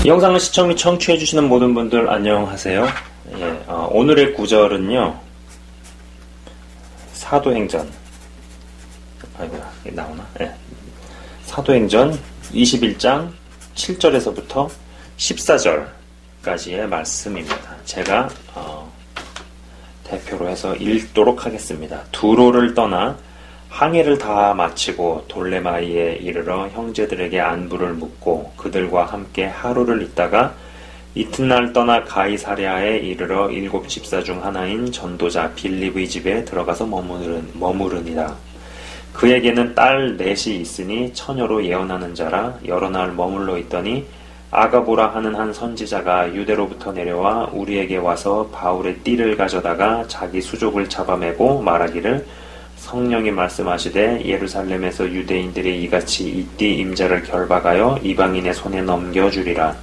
영상을 시청 및 청취해주시는 모든 분들 안녕하세요. 오늘의 구절은요, 사도행전, 나오나? 사도행전 21장 7절에서부터 14절까지의 말씀입니다. 제가 대표로 해서 읽도록 하겠습니다. 두로를 떠나 항해를 다 마치고 돌레마이에 이르러 형제들에게 안부를 묻고 그들과 함께 하루를 있다가 이튿날 떠나 가이사랴에 이르러 7 집사 중 하나인 전도자 빌립의 집에 들어가서 머무르니라. 그에게는 딸 넷이 있으니 처녀로 예언하는 자라. 여러 날 머물러 있더니 아가보라 하는 한 선지자가 유대로부터 내려와 우리에게 와서 바울의 띠를 가져다가 자기 수족을 잡아매고 말하기를 성령이 말씀하시되 예루살렘에서 유대인들이 이같이 이 띠 임자를 결박하여 이방인의 손에 넘겨주리라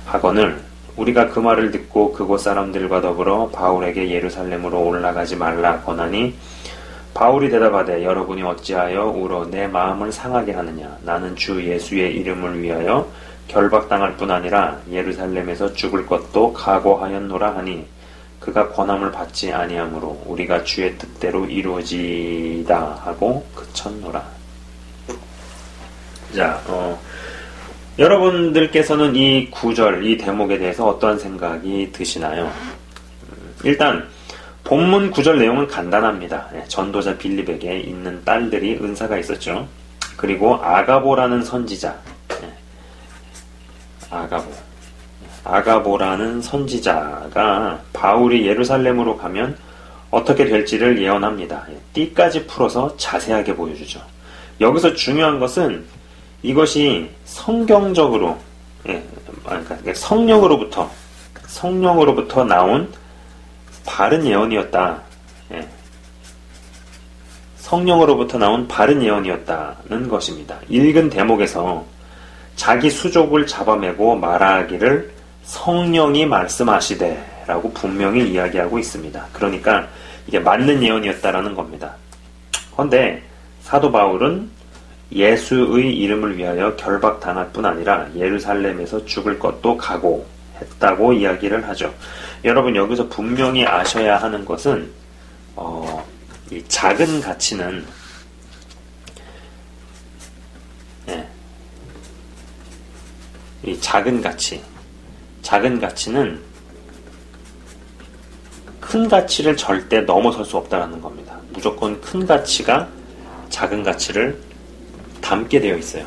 하거늘 우리가 그 말을 듣고 그곳 사람들과 더불어 바울에게 예루살렘으로 올라가지 말라 권하니 바울이 대답하되 여러분이 어찌하여 울어 내 마음을 상하게 하느냐. 나는 주 예수의 이름을 위하여 결박당할 뿐 아니라 예루살렘에서 죽을 것도 각오하였노라 하니 그가 권함을 받지 아니하므로 우리가 주의 뜻대로 이루어지다 하고 그쳤노라. 자, 여러분들께서는 이 구절, 이 대목에 대해서 어떠한 생각이 드시나요? 일단 본문 구절 내용은 간단합니다. 전도자 빌립에게 있는 딸들이 은사가 있었죠. 그리고 아가보라는 선지자, 아가보라는 선지자가 바울이 예루살렘으로 가면 어떻게 될지를 예언합니다. 띠까지 풀어서 자세하게 보여주죠. 여기서 중요한 것은 이것이 성경적으로, 그러니까 성령으로부터 나온 바른 예언이었다. 성령으로부터 나온 바른 예언이었다는 것입니다. 읽은 대목에서 자기 수족을 잡아매고 말하기를 성령이 말씀하시되 라고 분명히 이야기하고 있습니다. 그러니까 이게 맞는 예언이었다라는 겁니다. 그런데 사도 바울은 예수의 이름을 위하여 결박당할 뿐 아니라 예루살렘에서 죽을 것도 각오했다고 이야기를 하죠. 여러분 여기서 분명히 아셔야 하는 것은 이 작은 가치는 이 작은 가치는 큰 가치를 절대 넘어설 수 없다는 겁니다. 무조건 큰 가치가 작은 가치를 담게 되어 있어요.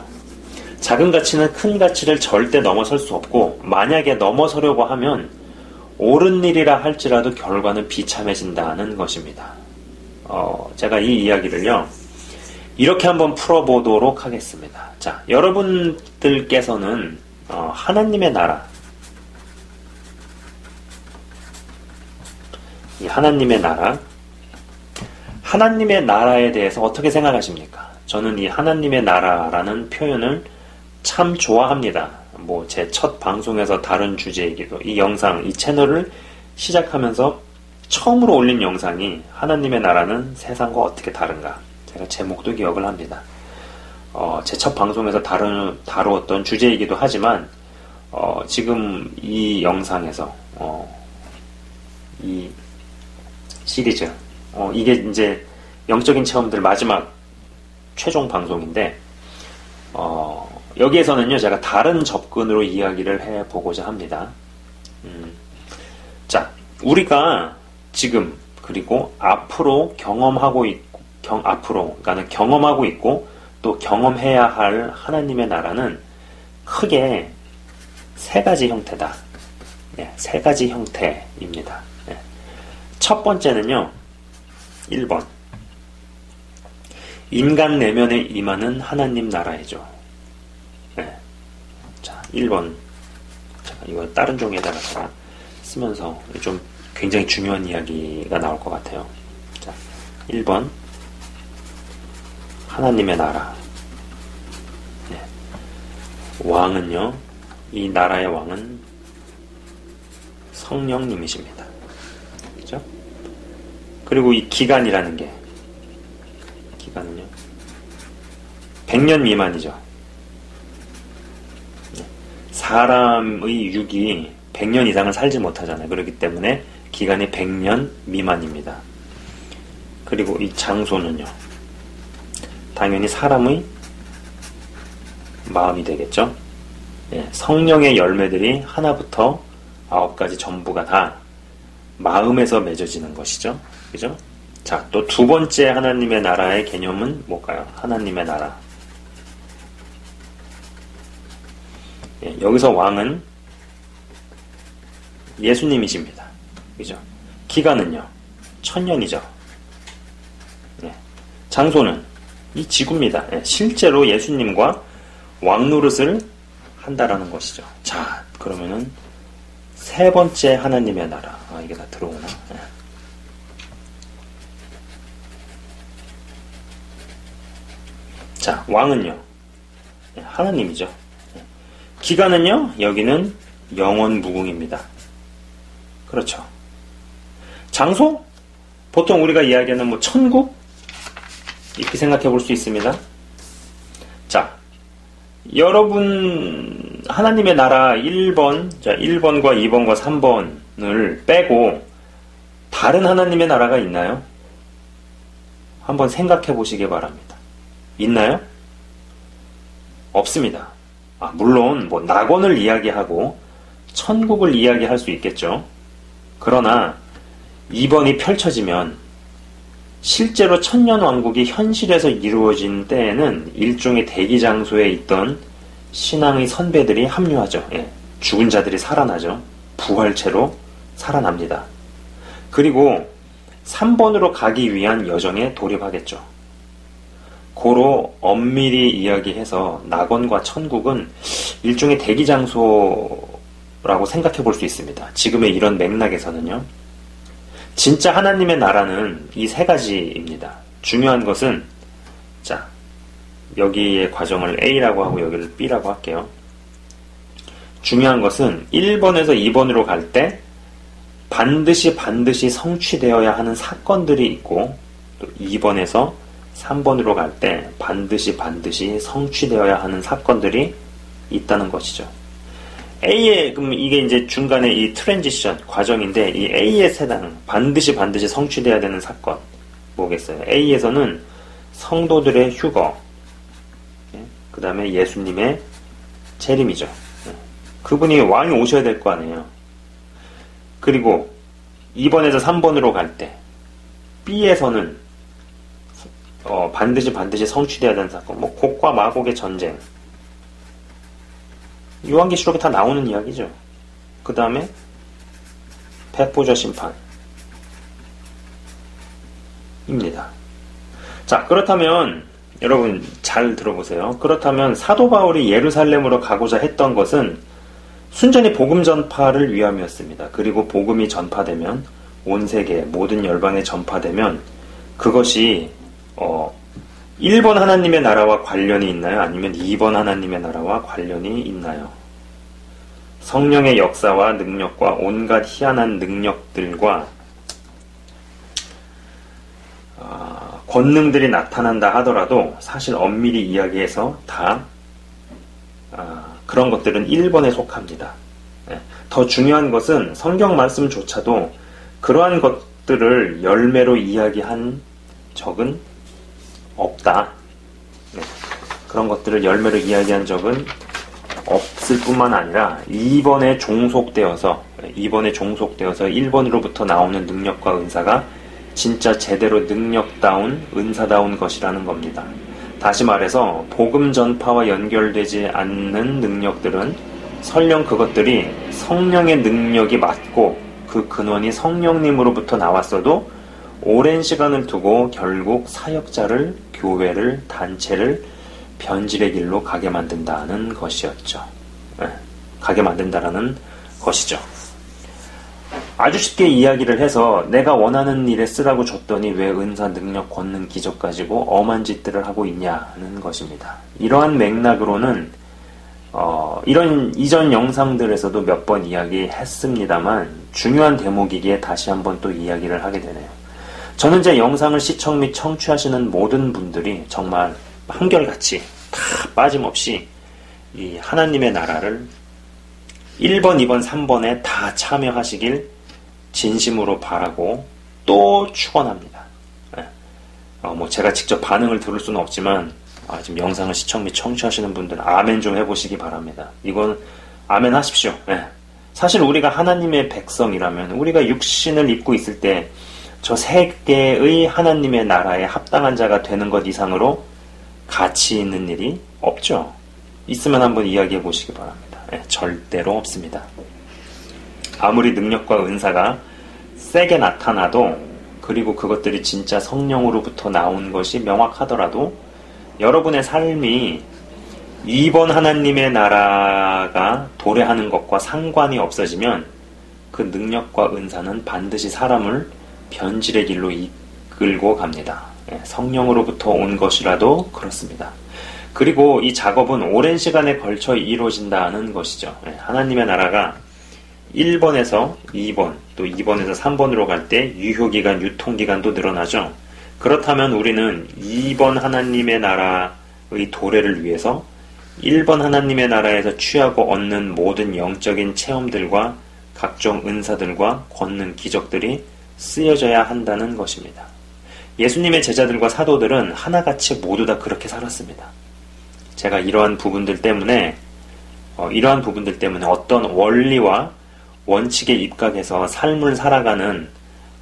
작은 가치는 큰 가치를 절대 넘어설 수 없고 만약에 넘어서려고 하면 옳은 일이라 할지라도 결과는 비참해진다는 것입니다. 제가 이 이야기를요 이렇게 한번 풀어보도록 하겠습니다. 자, 여러분들께서는 하나님의 나라, 이 하나님의 나라에 대해서 어떻게 생각하십니까? 저는 이 하나님의 나라라는 표현을 참 좋아합니다. 제 첫 방송에서 다룬 주제이기도, 이 영상, 이 채널을 시작하면서 처음으로 올린 영상이 하나님의 나라는 세상과 어떻게 다른가. 제가 제목도 기억을 합니다. 제 첫 방송에서 다루었던 주제이기도 하지만 지금 이 영상에서 이 시리즈 이게 이제 영적인 체험들 마지막 최종 방송인데 여기에서는요 제가 다른 접근으로 이야기를 해보고자 합니다. 자, 우리가 지금 그리고 앞으로 경험하고 있고 또 경험해야 할 하나님의 나라는 크게 세 가지 형태다. 세 가지 형태입니다. 첫 번째는요, 1번. 인간 내면에 임하는 하나님 나라이죠. 자, 1번. 자, 이거 다른 종이에다가 제가 쓰면서 좀 굉장히 중요한 이야기가 나올 것 같아요. 자, 1번. 하나님의 나라. 왕은요, 이 나라의 왕은 성령님이십니다. 그죠? 그리고 이 기간이라는 게, 기간은요, 100년 미만이죠. 사람의 육이 100년 이상을 살지 못하잖아요. 그렇기 때문에 기간이 100년 미만입니다. 그리고 이 장소는요. 당연히 사람의 마음이 되겠죠. 예, 성령의 열매들이 하나부터 9가지 전부가 다 마음에서 맺어지는 것이죠. 그죠? 자, 또 두 번째 하나님의 나라의 개념은 뭘까요? 하나님의 나라. 예, 여기서 왕은 예수님이십니다. 그죠? 기간은요, 1000년이죠. 예, 장소는 이 지구입니다. 예, 실제로 예수님과 왕 노릇을 한다라는 것이죠. 자, 그러면은 세 번째 하나님의 나라. 이게 다 들어오나? 예. 자, 왕은요, 예, 하나님이죠. 예. 기간은요, 여기는 영원 무궁입니다. 그렇죠. 장소? 보통 우리가 이야기하는 뭐 천국? 이렇게 생각해 볼 수 있습니다. 자, 여러분 하나님의 나라 1번, 자 1번과 2번과 3번을 빼고 다른 하나님의 나라가 있나요? 한번 생각해 보시기 바랍니다. 있나요? 없습니다. 물론 뭐 낙원을 이야기하고 천국을 이야기할 수 있겠죠. 그러나 2번이 펼쳐지면 실제로 천년왕국이 현실에서 이루어진 때에는 일종의 대기 장소에 있던 신앙의 선배들이 합류하죠. 예, 죽은 자들이 살아나죠. 부활체로 살아납니다. 그리고 3번으로 가기 위한 여정에 돌입하겠죠. 고로 엄밀히 이야기해서 낙원과 천국은 일종의 대기 장소라고 생각해 볼 수 있습니다. 지금의 이런 맥락에서는요. 진짜 하나님의 나라는 이 세 가지입니다. 중요한 것은, 자, 여기의 과정을 A라고 하고 여기를 B라고 할게요. 중요한 것은 1번에서 2번으로 갈 때 반드시 성취되어야 하는 사건들이 있고, 또 2번에서 3번으로 갈 때 반드시 성취되어야 하는 사건들이 있다는 것이죠. A의, 그럼 이게 이제 중간에 이 트랜지션 과정인데, 이 A의 세당, 반드시 성취돼야 되는 사건, 뭐겠어요? A에서는 성도들의 휴거, 그 다음에 예수님의 재림이죠. 그분이 왕이 오셔야 될 거 아니에요. 그리고 2번에서 3번으로 갈 때, B에서는, 반드시 성취돼야 되는 사건, 뭐, 곡과 마곡의 전쟁, 요한계시록에 다 나오는 이야기죠. 그 다음에 백보자 심판입니다. 자, 그렇다면 여러분 잘 들어보세요. 그렇다면 사도 바울이 예루살렘으로 가고자 했던 것은 순전히 복음 전파를 위함이었습니다. 그리고 복음이 전파되면 온 세계 모든 열방에 전파되면 그것이 1번 하나님의 나라와 관련이 있나요? 아니면 2번 하나님의 나라와 관련이 있나요? 성령의 역사와 능력과 온갖 희한한 능력들과 권능들이 나타난다 하더라도 사실 엄밀히 이야기해서 다 그런 것들은 1번에 속합니다. 더 중요한 것은 성경 말씀조차도 그러한 것들을 열매로 이야기한 적은 없다. 그런 것들을 열매로 이야기한 적은 없을 뿐만 아니라 2번에 종속되어서 1번으로부터 나오는 능력과 은사가 진짜 제대로 능력다운 은사다운 것이라는 겁니다. 다시 말해서 복음 전파와 연결되지 않는 능력들은 설령 그것들이 성령의 능력이 맞고 그 근원이 성령님으로부터 나왔어도 오랜 시간을 두고 결국 사역자를, 교회를, 단체를 변질의 길로 가게 만든다는 것이었죠. 가게 만든다라는 것이죠. 아주 쉽게 이야기를 해서 내가 원하는 일에 쓰라고 줬더니 왜 은사, 능력, 권능, 기적 가지고 엄한 짓들을 하고 있냐는 것입니다. 이러한 맥락으로는 이런 이전 영상들에서도 몇 번 이야기했습니다만 중요한 대목이기에 다시 한번 또 이야기를 하게 되네요. 저는 제 영상을 시청 및 청취하시는 모든 분들이 정말 한결같이 다 빠짐없이 이 하나님의 나라를 1번, 2번, 3번에 다 참여하시길 진심으로 바라고 또 축원합니다. 제가 직접 반응을 들을 수는 없지만 지금 영상을 시청 및 청취하시는 분들은 아멘 좀 해보시기 바랍니다. 이건 아멘 하십시오. 사실 우리가 하나님의 백성이라면 우리가 육신을 입고 있을 때 저 세계의 하나님의 나라에 합당한 자가 되는 것 이상으로 가치 있는 일이 없죠. 있으면 한번 이야기해 보시기 바랍니다. 절대로 없습니다. 아무리 능력과 은사가 세게 나타나도, 그리고 그것들이 진짜 성령으로부터 나온 것이 명확하더라도 여러분의 삶이 이번 하나님의 나라가 도래하는 것과 상관이 없어지면 그 능력과 은사는 반드시 사람을 변질의 길로 이끌고 갑니다. 성령으로부터 온 것이라도 그렇습니다. 그리고 이 작업은 오랜 시간에 걸쳐 이루어진다는 것이죠. 하나님의 나라가 1번에서 2번, 또 2번에서 3번으로 갈 때 유효기간, 유통기간도 늘어나죠. 그렇다면 우리는 2번 하나님의 나라의 도래를 위해서 1번 하나님의 나라에서 취하고 얻는 모든 영적인 체험들과 각종 은사들과 권능, 기적들이 쓰여져야 한다는 것입니다. 예수님의 제자들과 사도들은 하나같이 모두 다 그렇게 살았습니다. 제가 이러한 부분들 때문에 어떤 원리와 원칙에 입각해서 삶을 살아가는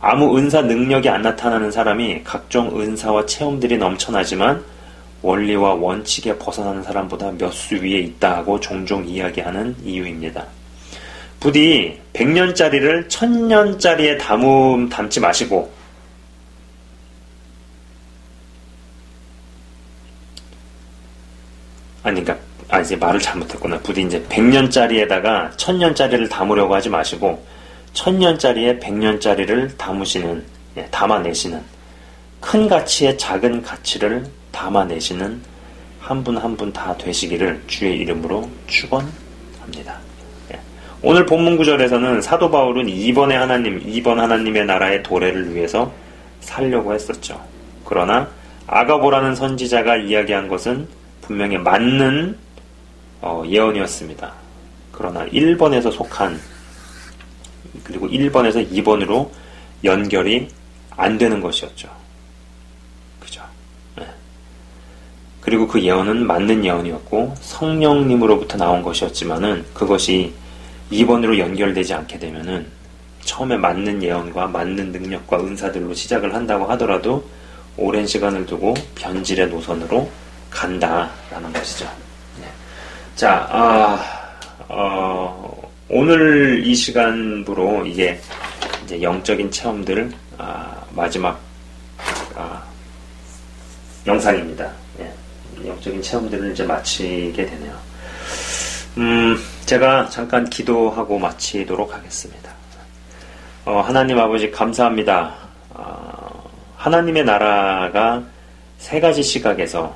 아무 은사 능력이 안 나타나는 사람이 각종 은사와 체험들이 넘쳐나지만 원리와 원칙에 벗어나는 사람보다 몇 수 위에 있다 하고 종종 이야기하는 이유입니다. 부디 100년짜리를 1000년짜리에 담지 마시고, 이제 말을 잘못했구나. 부디 이제 100년짜리에다가 1000년짜리를 담으려고 하지 마시고 1000년짜리에 100년짜리를 담아내시는, 큰 가치에 작은 가치를 담아내시는 한 분 한 분 다 되시기를 주의 이름으로 축원합니다. 오늘 본문 구절에서는 사도 바울은 2번 하나님의 나라의 도래를 위해서 살려고 했었죠. 그러나 아가보라는 선지자가 이야기한 것은 분명히 맞는 예언이었습니다. 그러나 1번에서 속한, 그리고 1번에서 2번으로 연결이 안 되는 것이었죠. 그죠? 그리고 그 예언은 맞는 예언이었고 성령님으로부터 나온 것이었지만은 그것이 2번으로 연결되지 않게 되면은 처음에 맞는 예언과 맞는 능력과 은사들로 시작을 한다고 하더라도 오랜 시간을 두고 변질의 노선으로 간다라는 것이죠. 자, 오늘 이 시간부로 이게 이제 영적인 체험들 마지막 영상입니다. 영적인 체험들을 이제 마치게 되네요. 제가 잠깐 기도하고 마치도록 하겠습니다. 하나님 아버지 감사합니다. 하나님의 나라가 세 가지 시각에서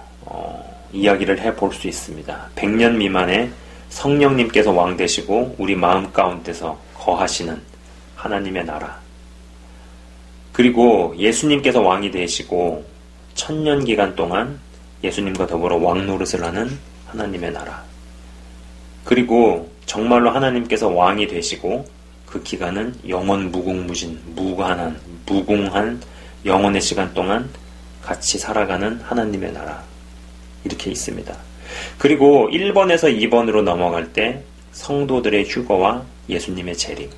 이야기를 해볼 수 있습니다. 100년 미만의 성령님께서 왕 되시고 우리 마음 가운데서 거하시는 하나님의 나라, 그리고 예수님께서 왕이 되시고 1000년 기간 동안 예수님과 더불어 왕 노릇을 하는 하나님의 나라, 그리고 정말로 하나님께서 왕이 되시고 그 기간은 영원 무궁무진, 무궁한 영원의 시간 동안 같이 살아가는 하나님의 나라, 이렇게 있습니다. 그리고 1번에서 2번으로 넘어갈 때 성도들의 휴거와 예수님의 재림,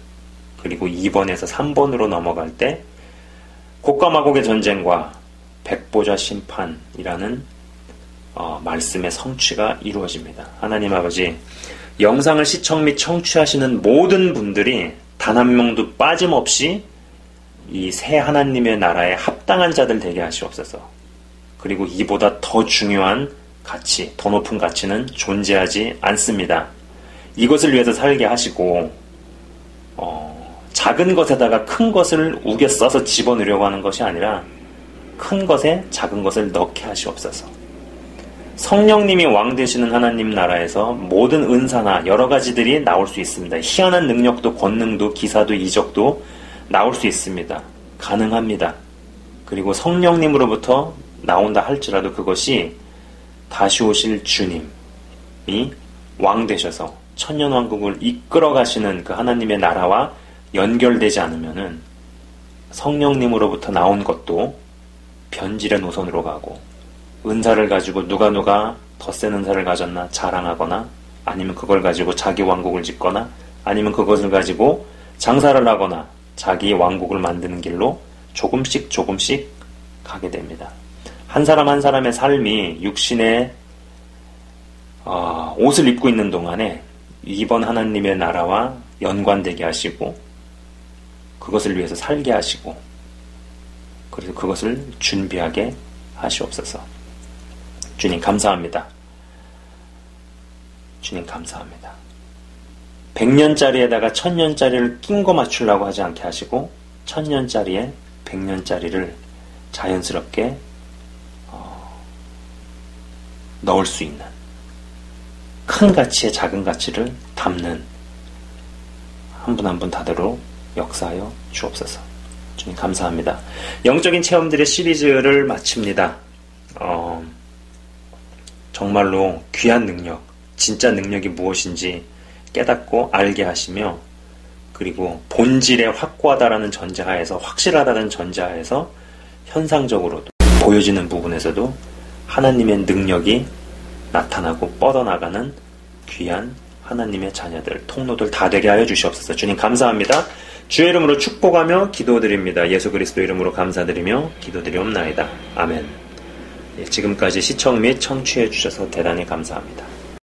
그리고 2번에서 3번으로 넘어갈 때 곡과 마곡의 전쟁과 백보자 심판이라는 말씀의 성취가 이루어집니다. 하나님 아버지, 영상을 시청 및 청취하시는 모든 분들이 단 한 명도 빠짐없이 이 새 하나님의 나라에 합당한 자들 되게 하시옵소서. 그리고 이보다 더 중요한 가치, 더 높은 가치는 존재하지 않습니다. 이것을 위해서 살게 하시고 작은 것에다가 큰 것을 우겨 써서 집어넣으려고 하는 것이 아니라 큰 것에 작은 것을 넣게 하시옵소서. 성령님이 왕 되시는 하나님 나라에서 모든 은사나 여러 가지들이 나올 수 있습니다. 희한한 능력도 권능도 기사도 이적도 나올 수 있습니다. 가능합니다. 그리고 성령님으로부터 나온다 할지라도 그것이 다시 오실 주님이 왕 되셔서 천년왕국을 이끌어 가시는 그 하나님의 나라와 연결되지 않으면은 성령님으로부터 나온 것도 변질의 노선으로 가고, 은사를 가지고 누가 더 센 은사를 가졌나 자랑하거나, 아니면 그걸 가지고 자기 왕국을 짓거나, 아니면 그것을 가지고 장사를 하거나 자기 왕국을 만드는 길로 조금씩 가게 됩니다. 한 사람 한 사람의 삶이 육신의 옷을 입고 있는 동안에 이번 하나님의 나라와 연관되게 하시고, 그것을 위해서 살게 하시고, 그래서 그것을 준비하게 하시옵소서. 주님 감사합니다. 주님 감사합니다. 100년짜리에다가 1000년짜리를 낀 거 맞추려고 하지 않게 하시고, 1000년짜리에 100년짜리를 자연스럽게 넣을 수 있는, 큰 가치에 작은 가치를 담는 한 분 한 분 다대로 역사하여 주옵소서. 주님 감사합니다. 영적인 체험들의 시리즈를 마칩니다. 정말로 귀한 능력, 진짜 능력이 무엇인지 깨닫고 알게 하시며, 그리고 본질에 확고하다라는 전제하에서, 확실하다는 전제하에서 현상적으로도 보여지는 부분에서도 하나님의 능력이 나타나고 뻗어나가는 귀한 하나님의 자녀들, 통로들 다 되게 하여 주시옵소서. 주님 감사합니다. 주의 이름으로 축복하며 기도드립니다. 예수 그리스도 이름으로 감사드리며 기도드리옵나이다. 아멘. 지금까지 시청 및 청취해 주셔서 대단히 감사합니다.